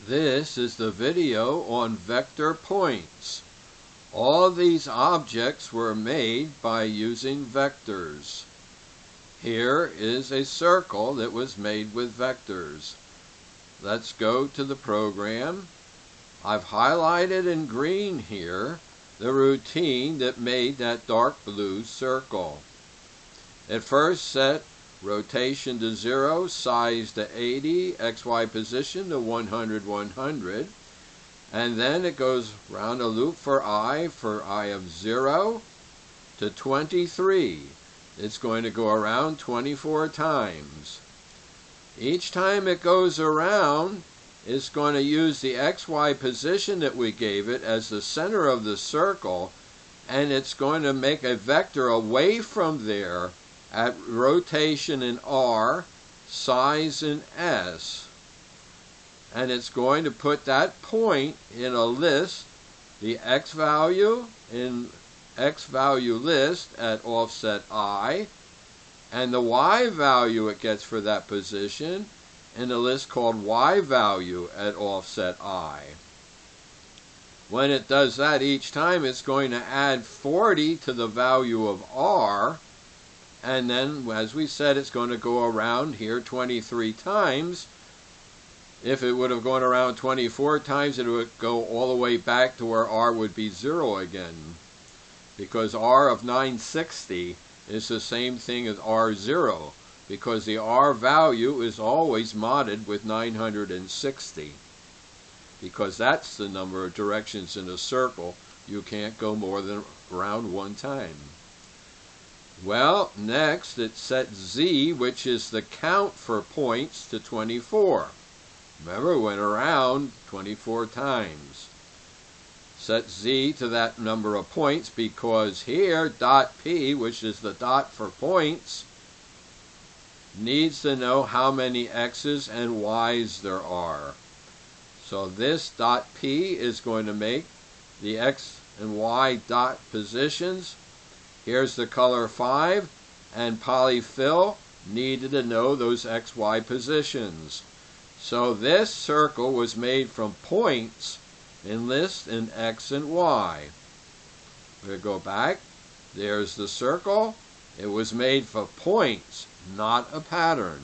This is the video on vector points. All these objects were made by using vectors. Here is a circle that was made with vectors. Let's go to the program. I've highlighted in green here the routine that made that dark blue circle. It first set rotation to 0, size to 80, XY position to 100, 100. And then it goes round a loop for I of 0 to 23. It's going to go around 24 times. Each time it goes around, it's going to use the XY position that we gave it as the center of the circle, and it's going to make a vector away from there at rotation in R, size in S. And it's going to put that point in a list, the X value in X value list at offset I, and the Y value it gets for that position in a list called Y value at offset I. When it does that each time, it's going to add 40 to the value of R, and then, as we said, it's going to go around here 23 times. If it would have gone around 24 times, it would go all the way back to where R would be 0 again. Because R of 960 is the same thing as R0, because the R value is always modded with 960. Because that's the number of directions in a circle. You can't go more than around one time. Well, next it sets Z, which is the count for points, to 24. Remember, it went around 24 times. Set Z to that number of points because here, dot P, which is the dot for points, needs to know how many X's and Y's there are. So this dot P is going to make the X and Y dot positions. Here's the color 5, and polyfill needed to know those XY positions. So this circle was made from points in list in X and Y. We'll go back. There's the circle. It was made for points, not a pattern.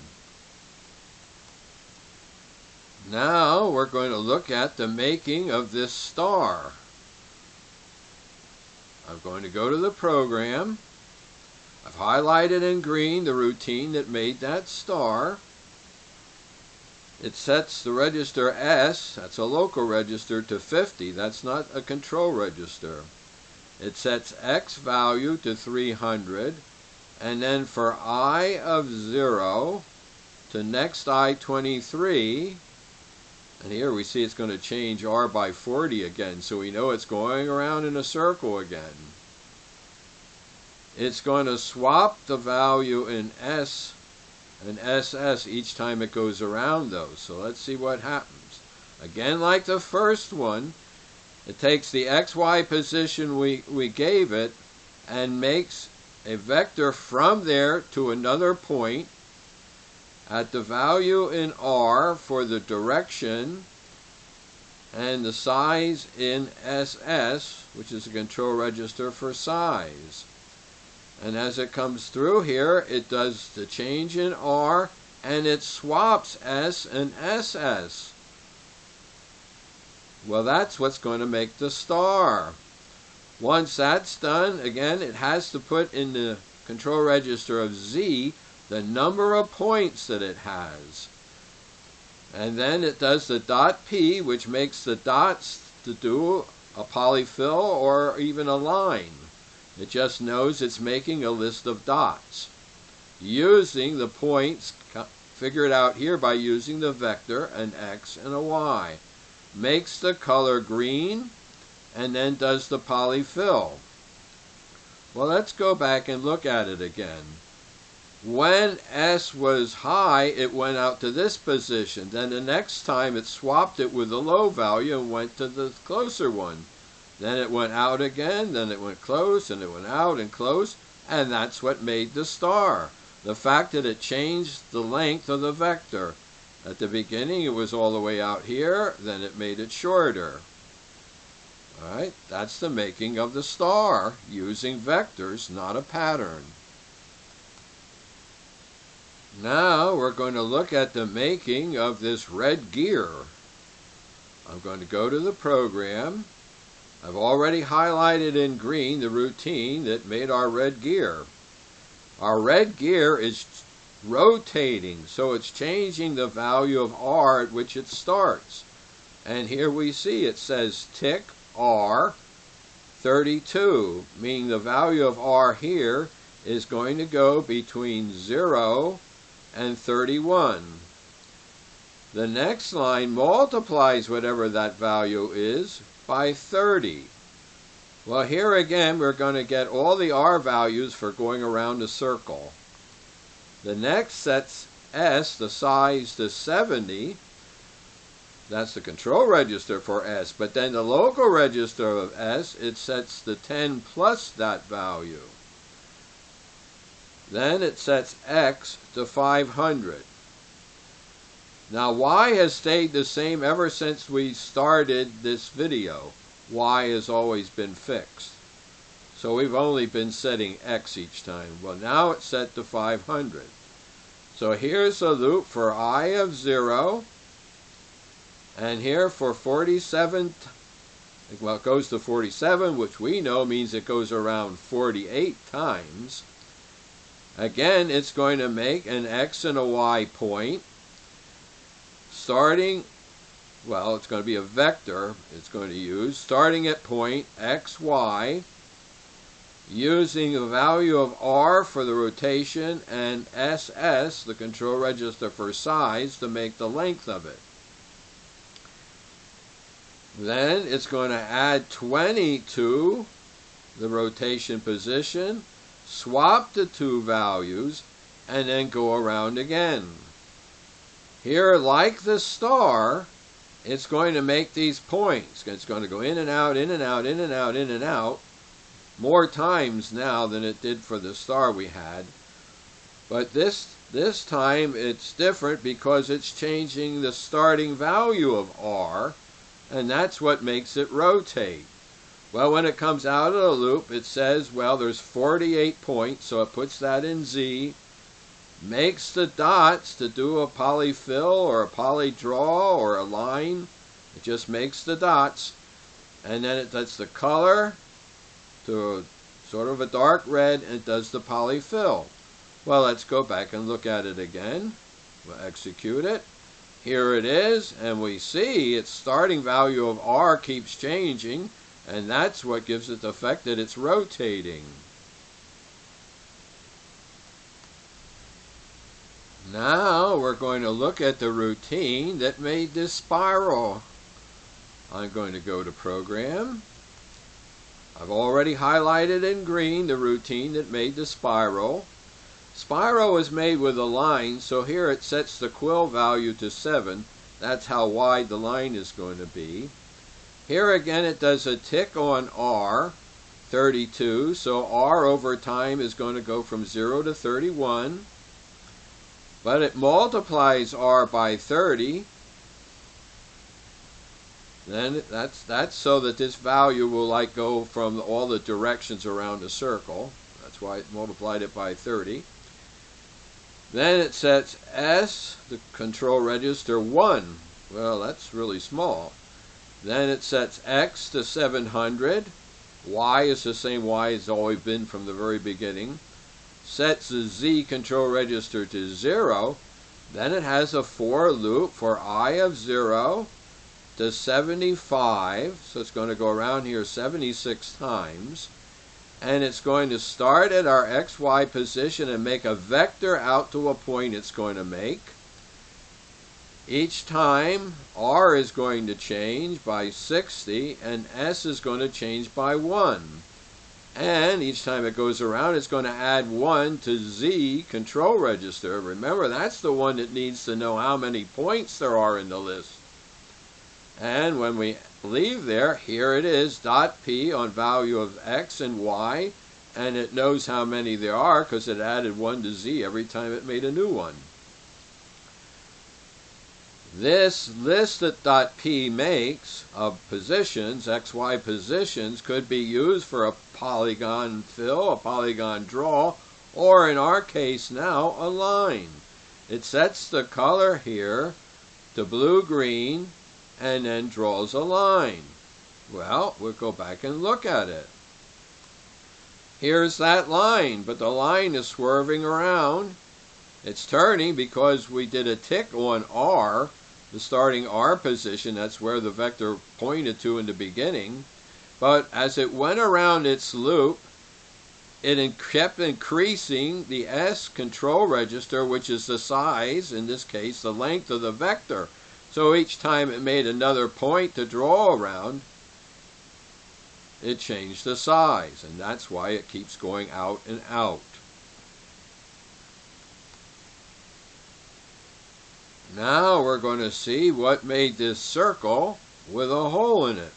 Now we're going to look at the making of this star. I'm going to go to the program. I've highlighted in green the routine that made that star. It sets the register S, that's a local register, to 50. That's not a control register. It sets X value to 300, and then for I of 0 to next I 23, and here we see it's going to change R by 40 again, so we know it's going around in a circle again. It's going to swap the value in S and SS each time it goes around those. So let's see what happens. Again, like the first one, it takes the XY position we gave it and makes a vector from there to another point at the value in R for the direction and the size in SS, which is a control register for size. And as it comes through here, it does the change in R, and it swaps S and SS. Well, that's what's going to make the star. Once that's done, again, it has to put in the control register of Z the number of points that it has. And then it does the dot P, which makes the dots to do a polyfill or even a line. It just knows it's making a list of dots. Using the points figured out here by using the vector, an X and a Y. Makes the color green, and then does the polyfill. Well, let's go back and look at it again. When S was high, it went out to this position. Then the next time it swapped it with a low value and went to the closer one. Then it went out again, then it went close, and it went out and close, and that's what made the star. The fact that it changed the length of the vector. At the beginning it was all the way out here, then it made it shorter. Alright, that's the making of the star using vectors, not a pattern. Now we're going to look at the making of this red gear. I'm going to go to the program. I've already highlighted in green the routine that made our red gear. Our red gear is rotating, so it's changing the value of R at which it starts. And here we see it says tick R 32, meaning the value of R here is going to go between 0 and 31. The next line multiplies whatever that value is by 30. Well, here again we're going to get all the R values for going around a circle. The next sets S, the size, to 70. That's the control register for S. But then the local register of S, it sets the 10 plus that value. Then it sets X to 500. Now Y has stayed the same ever since we started this video. Y has always been fixed. So we've only been setting X each time. Well, now it's set to 500. So here's a loop for I of 0. And here for 47, well, it goes to 47, which we know means it goes around 48 times. Again, it's going to make an X and a Y point. Starting, well, it's going to be a vector it's going to use, starting at point X, Y, using the value of R for the rotation and SS, the control register for size, to make the length of it. Then it's going to add 20 to the rotation position, swap the two values, and then go around again. Here, like the star, it's going to make these points. It's going to go in and out, in and out, in and out, in and out, more times now than it did for the star we had. But this time it's different because it's changing the starting value of R, and that's what makes it rotate. Well, when it comes out of the loop, it says, well, there's 48 points, so it puts that in Z, makes the dots to do a polyfill or a polydraw or a line. It just makes the dots, and then it does the color to sort of a dark red, and it does the polyfill. Well, let's go back and look at it again. We'll execute it. Here it is, and we see its starting value of R keeps changing, and that's what gives it the effect that it's rotating. Now we're going to look at the routine that made this spiral. I'm going to go to Program. I've already highlighted in green the routine that made the spiral. Spiral is made with a line, so here it sets the quill value to 7. That's how wide the line is going to be. Here again it does a tick on R, 32, so R over time is going to go from 0 to 31. But it multiplies R by 30. Then that's so that this value will like go from all the directions around a circle. That's why it multiplied it by 30. Then it sets S, the control register, 1. Well, that's really small. Then it sets X to 700. Y is the same Y as always been from the very beginning. Sets the Z control register to 0. Then it has a for loop for I of 0 to 75. So it's going to go around here 76 times. And it's going to start at our XY position and make a vector out to a point it's going to make. Each time R is going to change by 60 and S is going to change by 1. And each time it goes around, it's going to add 1 to Z control register. Remember, that's the one that needs to know how many points there are in the list. And when we leave there, here it is, dot P on value of X and Y, and it knows how many there are because it added 1 to Z every time it made a new one. This list that .p makes of positions, XY positions, could be used for a polygon fill, a polygon draw, or in our case now, a line. It sets the color here to blue-green and then draws a line. Well, we'll go back and look at it. Here's that line, but the line is swerving around. It's turning because we did a tick on R, the starting R position. That's where the vector pointed to in the beginning. But as it went around its loop, it kept increasing the S control register, which is the size, in this case, the length of the vector. So each time it made another point to draw around, it changed the size, and that's why it keeps going out and out. Now we're going to see what made this circle with a hole in it.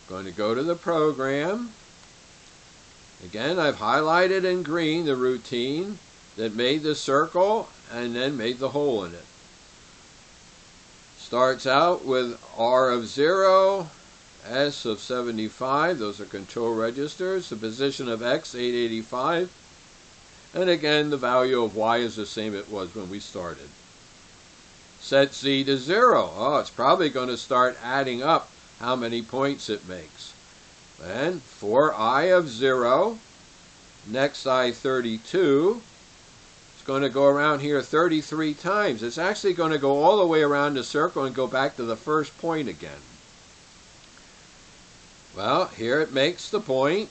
Going to go to the program. Again, I've highlighted in green the routine that made the circle and then made the hole in it. Starts out with R of 0, S of 75, those are control registers, the position of X, 885, and again the value of Y is the same it was when we started. Set Z to 0. Oh, it's probably going to start adding up how many points it makes. And for I of 0, next I 32, it's going to go around here 33 times. It's actually going to go all the way around the circle and go back to the first point again. Well, here it makes the point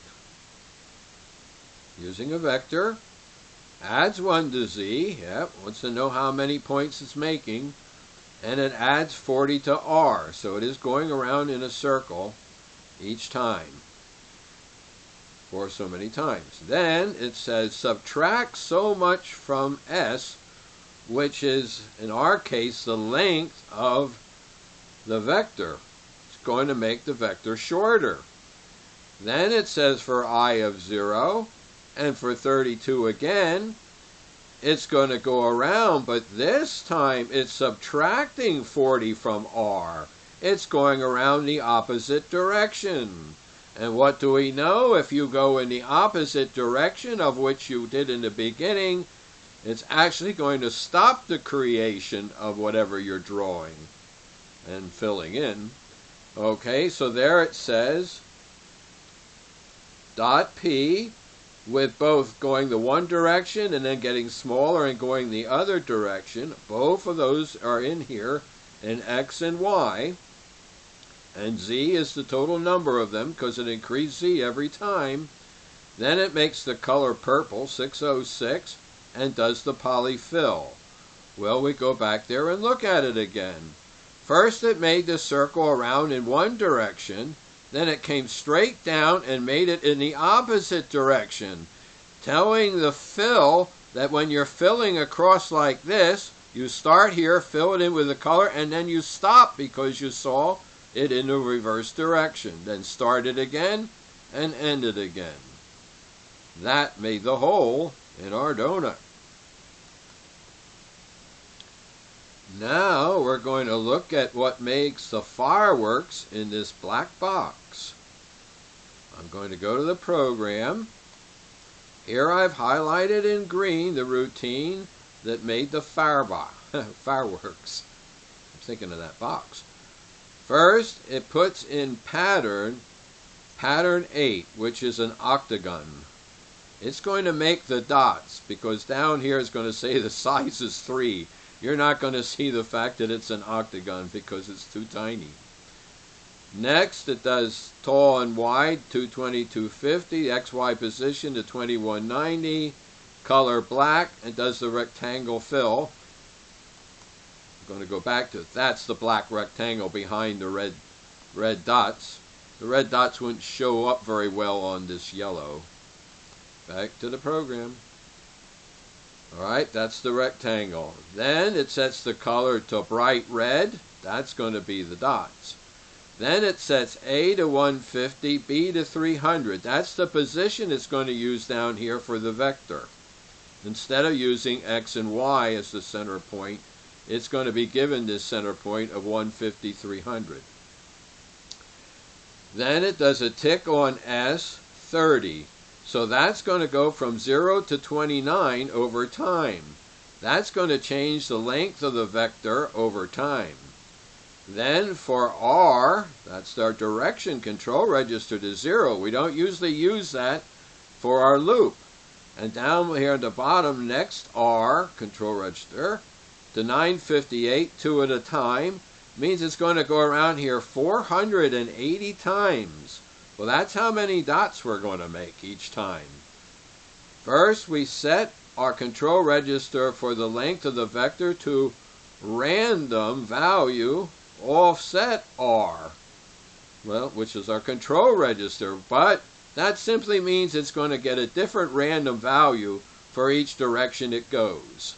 using a vector. Adds 1 to Z, wants to know how many points it's making, and it adds 40 to R, so it is going around in a circle each time for so many times. Then it says subtract so much from S, which is in our case the length of the vector. It's going to make the vector shorter. Then it says for I of 0, and for 32 again, it's going to go around, but this time it's subtracting 40 from R. It's going around the opposite direction. And what do we know? If you go in the opposite direction of which you did in the beginning, it's actually going to stop the creation of whatever you're drawing and filling in. Okay, so there it says dot P, with both going the one direction and then getting smaller and going the other direction. Both of those are in here in X and Y. And Z is the total number of them because it increased Z every time. Then it makes the color purple, 606, and does the polyfill. Well, we go back there and look at it again. First it made the circle around in one direction. Then it came straight down and made it in the opposite direction, telling the fill that when you're filling across like this, you start here, fill it in with the color, and then you stop because you saw it in the reverse direction. Then start it again and end it again. That made the hole in our donut. Now we're going to look at what makes the fireworks in this black box. I'm going to go to the program. Here I've highlighted in green the routine that made the fireworks. I'm thinking of that box. First, it puts in pattern 8, which is an octagon. It's going to make the dots because down here it's going to say the size is 3. You're not going to see the fact that it's an octagon because it's too tiny. Next, it does tall and wide, 220, 250, XY position to 2190, color black, and does the rectangle fill. I'm going to go back to, that's the black rectangle behind the red dots. The red dots wouldn't show up very well on this yellow. Back to the program. Alright, that's the rectangle. Then it sets the color to bright red. That's going to be the dots. Then it sets A to 150, B to 300. That's the position it's going to use down here for the vector. Instead of using X and Y as the center point, it's going to be given this center point of 150, 300. Then it does a tick on S, 30. So that's going to go from 0 to 29 over time. That's going to change the length of the vector over time. Then for R, that's our direction control register to 0. We don't usually use that for our loop. And down here at the bottom, next R, control register, to 958, 2 at a time, means it's going to go around here 480 times. Well, that's how many dots we're going to make each time. First, we set our control register for the length of the vector to random value offset R, well, which is our control register, but that simply means it's going to get a different random value for each direction it goes.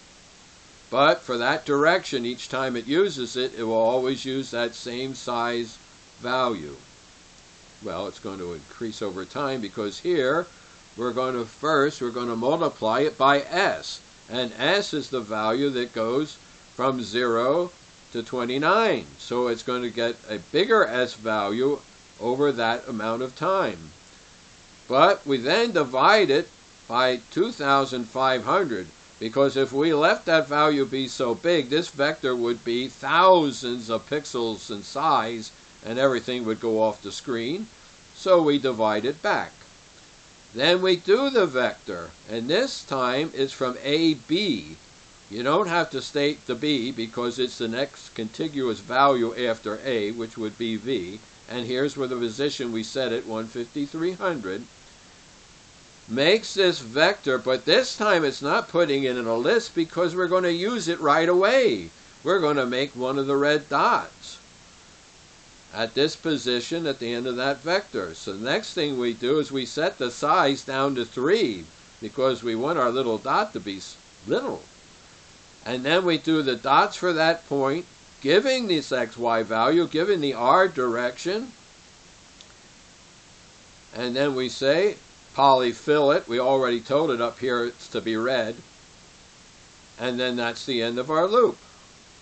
But for that direction, each time it uses it, it will always use that same size value. Well, it's going to increase over time because here we're going to multiply it by S. And S is the value that goes from 0 to 29. So it's going to get a bigger S value over that amount of time. But we then divide it by 2,500. Because if we left that value be so big, this vector would be thousands of pixels in size and everything would go off the screen. So we divide it back. Then we do the vector, and this time it's from AB. You don't have to state the B because it's the next contiguous value after A, which would be V. And here's where the position we set it, 150, 300. Makes this vector, but this time it's not putting it in a list because we're going to use it right away. We're going to make one of the red dots at this position at the end of that vector. So the next thing we do is we set the size down to 3 because we want our little dot to be little. And then we do the dots for that point, giving this XY value, giving the R direction. And then we say polyfill it. We already told it up here it's to be red. And then that's the end of our loop.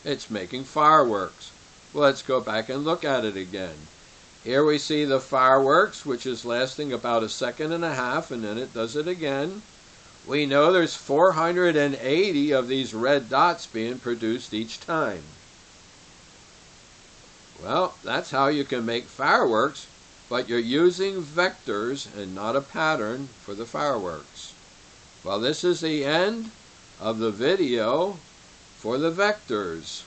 It's making fireworks. Well, let's go back and look at it again. Here we see the fireworks, which is lasting about 1.5 seconds, and then it does it again. We know there's 480 of these red dots being produced each time. Well, that's how you can make fireworks, but you're using vectors and not a pattern for the fireworks. Well, this is the end of the video for the vectors.